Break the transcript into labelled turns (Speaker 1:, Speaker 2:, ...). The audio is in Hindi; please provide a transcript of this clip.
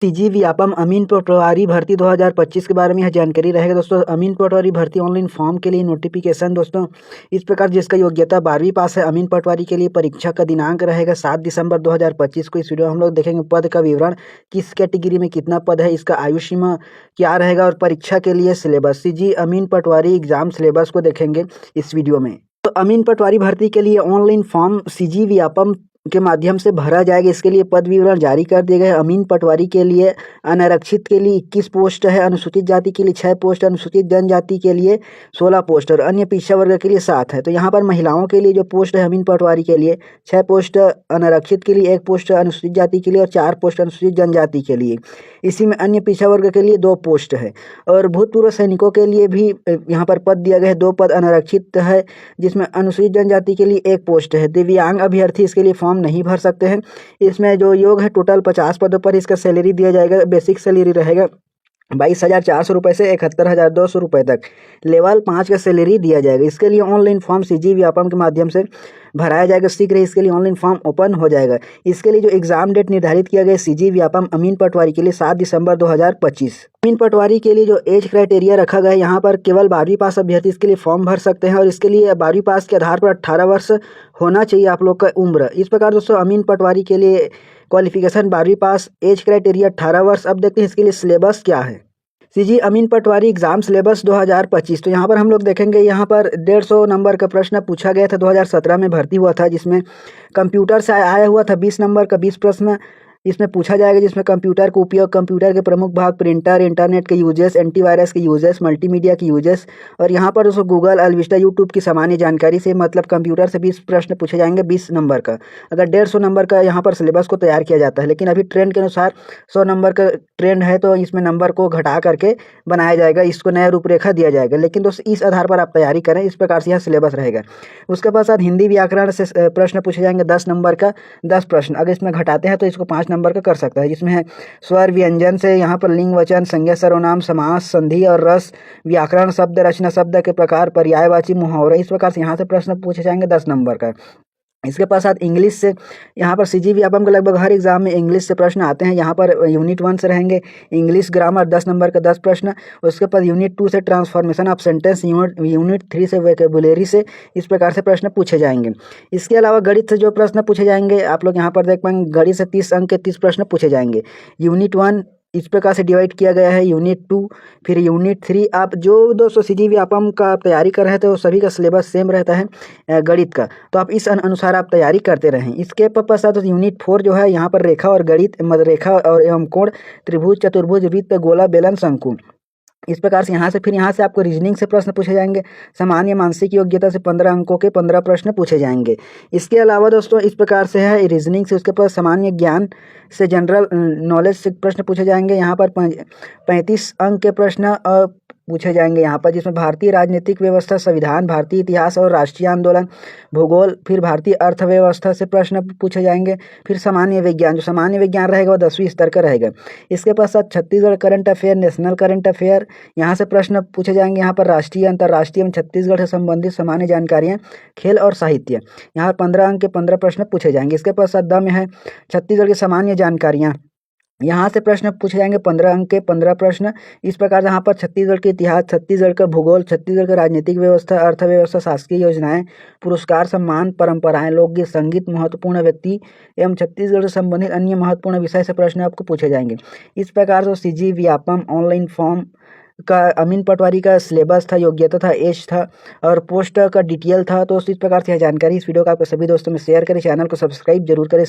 Speaker 1: सीजी व्यापम अमीन पटवारी भर्ती 2025 के बारे में यह जानकारी रहेगा दोस्तों। अमीन पटवारी भर्ती ऑनलाइन फॉर्म के लिए नोटिफिकेशन दोस्तों इस प्रकार, जिसका योग्यता 12वीं पास है। अमीन पटवारी के लिए परीक्षा का दिनांक रहेगा 7 दिसंबर 2025 को। इस वीडियो में हम लोग देखेंगे पद का विवरण, किस कैटेगरी में कितना पद है, इसका आयु सीमा क्या रहेगा और परीक्षा के लिए सिलेबस। सीजी अमीन पटवारी एग्जाम सिलेबस को देखेंगे इस वीडियो में। तो अमीन पटवारी भर्ती के लिए ऑनलाइन फॉर्म सीजी व्यापम के माध्यम से भरा जाएगा। इसके लिए पद विवरण जारी कर दिए गए। अमीन पटवारी के लिए अनारक्षित के लिए 21 पोस्ट है, अनुसूचित जाति के लिए 6 पोस्ट, अनुसूचित जनजाति के लिए 16 पोस्ट और अन्य पिछड़ा वर्ग के लिए 7 है। तो यहाँ पर महिलाओं के लिए जो पोस्ट है अमीन पटवारी के लिए 6 पोस्ट, अनारक्षित के लिए 1 पोस्ट, अनुसूचित जाति के लिए और 4 पोस्ट अनुसूचित जनजाति के लिए। इसी में अन्य पिछड़ा वर्ग के लिए 2 पोस्ट है। और भूतपूर्व सैनिकों के लिए भी यहाँ पर पद दिया गया है, 2 पद अनारक्षित है जिसमें अनुसूचित जनजाति के लिए 1 पोस्ट है। दिव्यांग अभ्यर्थी इसके लिए फॉर्म नहीं भर सकते हैं। इसमें जो योग है टोटल 50 पदों पर इसका सैलरी दिया जाएगा। बेसिक सैलरी रहेगा 22,400 रुपये से 71,200 रुपये तक। लेवल 5 का सैलरी दिया जाएगा। इसके लिए ऑनलाइन फॉर्म सीजी व्यापम के माध्यम से भराया जाएगा। शीघ्र ही इसके लिए ऑनलाइन फॉर्म ओपन हो जाएगा। इसके लिए जो एग्जाम डेट निर्धारित किया गया सीजी व्यापम अमीन पटवारी के लिए 7 दिसंबर 2025। अमीन पटवारी के लिए जो एज क्राइटेरिया रखा गया है यहाँ पर केवल 12वीं पास अभ्यर्थी इसके लिए फॉर्म भर सकते हैं और इसके लिए 12वीं पास के आधार पर 18 वर्ष होना चाहिए आप लोग का उम्र। इस प्रकार दोस्तों अमीन पटवारी के लिए क्वालिफिकेशन 12वीं पास, एज क्राइटेरिया 18 वर्ष। अब देखते हैं इसके लिए सिलेबस क्या है। सीजी अमीन पटवारी एग्जाम सिलेबस 2025। तो यहाँ पर हम लोग देखेंगे, यहाँ पर 150 नंबर का प्रश्न पूछा गया था। 2017 में भर्ती हुआ था, जिसमें कंप्यूटर से आया हुआ था। 20 नंबर का 20 प्रश्न इसमें पूछा जाएगा, जिसमें कंप्यूटर का उपयोग, कंप्यूटर के प्रमुख भाग, प्रिंटर, इंटरनेट के यूजेस, एंटीवायरस के यूजेस, मल्टीमीडिया के यूजेस और यहाँ पर दोस्तों गूगल, अलविस्टा, यूट्यूब की सामान्य जानकारी से, मतलब कंप्यूटर से 20 प्रश्न पूछे जाएंगे 20 नंबर का। अगर 150 नंबर का यहाँ पर सिलेबस को तैयार किया जाता है, लेकिन अभी ट्रेंड के अनुसार 100 नंबर का ट्रेंड है तो इसमें नंबर को घटा करके बनाया जाएगा, इसको नया रूपरेखा दिया जाएगा। लेकिन दोस्तों इस आधार पर आप तैयारी करें, इस प्रकार से यह सिलेबस रहेगा। उसके पश्चात हिंदी व्याकरण से प्रश्न पूछे जाएंगे 10 नंबर का 10 प्रश्न। अगर इसमें घटाते हैं तो इसको 5 नंबर का कर सकता है, जिसमें है स्वर व्यंजन से यहाँ पर लिंग, वचन, संज्ञा, सर्वनाम, समास, संधि और रस, व्याकरण, शब्द रचना, शब्द के प्रकार, पर्यायवाची, मुहावरा। इस प्रकार से यहाँ से प्रश्न पूछे जाएंगे 10 नंबर का। इसके पश्चात इंग्लिश से यहाँ पर सीजी व्यापम के लगभग हर एग्जाम में इंग्लिश से प्रश्न आते हैं। यहाँ पर यूनिट 1 से रहेंगे इंग्लिश ग्रामर 10 नंबर का 10 प्रश्न। उसके बाद यूनिट 2 से ट्रांसफॉर्मेशन ऑफ सेंटेंस, यूनिट 3 से वोकैबुलरी से। इस प्रकार से प्रश्न पूछे जाएंगे। इसके अलावा गणित से जो प्रश्न पूछे जाएंगे आप लोग यहाँ पर देख पाएंगे, गणित से 30 अंक के 30 प्रश्न पूछे जाएंगे। यूनिट 1 इस प्रकार से डिवाइड किया गया है, यूनिट 2 फिर यूनिट 3। आप जो दोस्तों सीजी व्यापम का तैयारी कर रहे थे वो सभी का सिलेबस सेम रहता है गणित का, तो आप इस अनुसार आप तैयारी करते रहें। इसके पश्चात यूनिट 4 जो है यहाँ पर रेखा और गणित, रेखा और एवं कोण, त्रिभुज, चतुर्भुज, वृत्त, गोला, बेलन, शंकु। इस प्रकार से यहाँ से आपको रीजनिंग से प्रश्न पूछे जाएंगे। सामान्य मानसिक योग्यता से 15 अंकों के 15 प्रश्न पूछे जाएंगे। इसके अलावा दोस्तों इस प्रकार से है रीजनिंग से, उसके पास सामान्य ज्ञान से, जनरल नॉलेज से प्रश्न पूछे जाएंगे। यहाँ पर 35 अंक के प्रश्न पूछे जाएंगे यहाँ पर, जिसमें भारतीय राजनीतिक व्यवस्था, संविधान, भारतीय इतिहास और राष्ट्रीय आंदोलन, भूगोल, फिर भारतीय अर्थव्यवस्था से प्रश्न पूछे जाएंगे। फिर सामान्य विज्ञान, जो सामान्य विज्ञान रहेगा वो 10वीं स्तर का रहेगा। इसके पश्चात Chhattisgarh current affair, national current affair, यहाँ से प्रश्न पूछे जाएंगे। यहाँ पर राष्ट्रीय, अंतर्राष्ट्रीय एवं छत्तीसगढ़ से संबंधित सामान्य जानकारियाँ, खेल और साहित्य। यहाँ 15 अंक के 15 प्रश्न पूछे जाएंगे। इसके पश्चात द में है छत्तीसगढ़ की सामान्य जानकारियाँ, यहाँ से प्रश्न पूछे जाएंगे 15 अंक के 15 प्रश्न। इस प्रकार यहाँ पर छत्तीसगढ़ के इतिहास, छत्तीसगढ़ का भूगोल, छत्तीसगढ़ का राजनीतिक व्यवस्था, अर्थव्यवस्था, शासकीय योजनाएं, पुरस्कार, सम्मान, परंपराएं, लोकगीत, संगीत, महत्वपूर्ण व्यक्ति एवं छत्तीसगढ़ से संबंधित अन्य महत्वपूर्ण विषय से प्रश्न आपको पूछे जाएंगे। इस प्रकार से सीजी व्यापम ऑनलाइन फॉर्म का अमीन पटवारी का सिलेबस था, योग्यता था, एज था और पोस्ट का डिटेल था। तो इस प्रकार से यह जानकारी इस वीडियो को आपके सभी दोस्तों में शेयर करें। चैनल को सब्सक्राइब जरूर करें।